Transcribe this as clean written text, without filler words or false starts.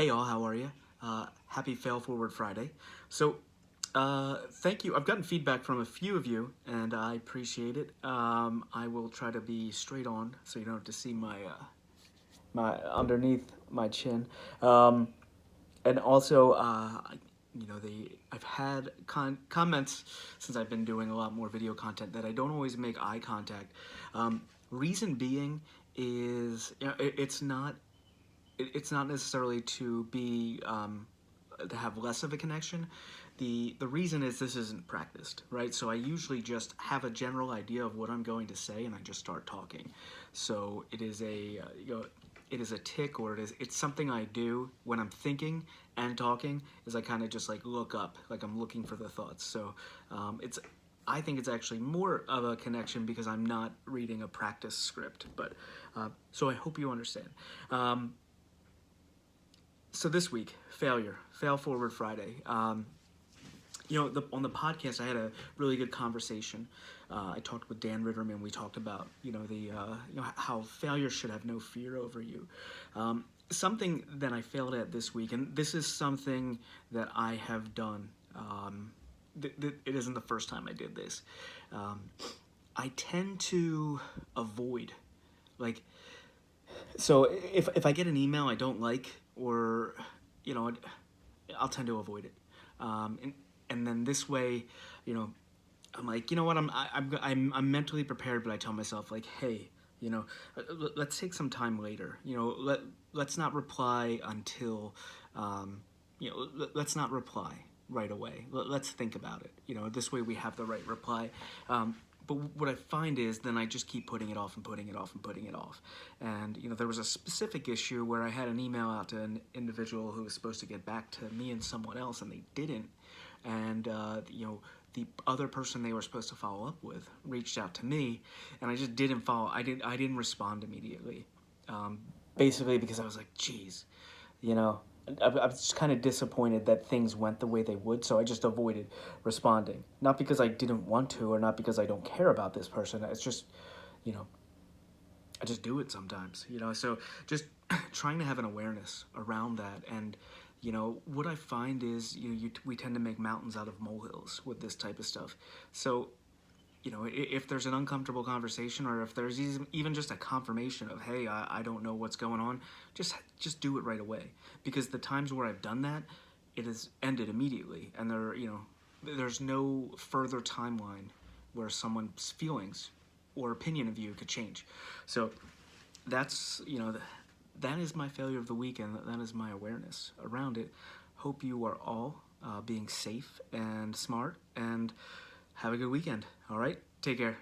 Hey all, how are you? Happy Fail Forward Friday. So, thank you. I've gotten feedback from a few of you, and I appreciate it. I will try to be straight on, so you don't have to see my underneath my chin. Um, and also, I've had comments since I've been doing a lot more video content that I don't always make eye contact. Reason being is it's not necessarily to be to have less of a connection. The reason is this isn't practiced, right? So I usually just have a general idea of what I'm going to say, and I just start talking. So it is it is a tick, or it's something I do when I'm thinking and talking. Is I kind of just like look up, like I'm looking for the thoughts. So it's I think it's actually more of a connection because I'm not reading a practice script. But so I hope you understand. So this week, Fail Forward Friday. On the podcast, I had a really good conversation. I talked with Dan Ritterman. We talked about how failure should have no fear over you. Something that I failed at this week, and this is something that I have done. It isn't the first time I did this. I tend to avoid, like, so if I get an email I don't like, or you know, I'll tend to avoid it. And then this way, you know, I'm like, you know what, I'm mentally prepared, but I tell myself like, hey, let's take some time later. Let's not reply until, let's not reply right away. Let's think about it. This way we have the right reply. But what I find is then I just keep putting it off and putting it off and putting it off. And there was a specific issue where I had an email out to an individual who was supposed to get back to me and someone else, and they didn't. And the other person they were supposed to follow up with reached out to me, and I just didn't follow. I didn't respond immediately. Basically because I was like, geez, you know, I was just kind of disappointed that things went the way they would, so I just avoided responding. Not because I didn't want to, or not because I don't care about this person. It's just, you know, I just do it sometimes, So just trying to have an awareness around that. And what I find is, we tend to make mountains out of molehills with this type of stuff. So if there's an uncomfortable conversation, or if there's even just a confirmation of, hey, I don't know what's going on, just do it right away. Because the times where I've done that, it has ended immediately, and there's no further timeline where someone's feelings or opinion of you could change. So that's that is my failure of the week, and that is my awareness around it. Hope you are all being safe and smart, and have a good weekend. All right, take care.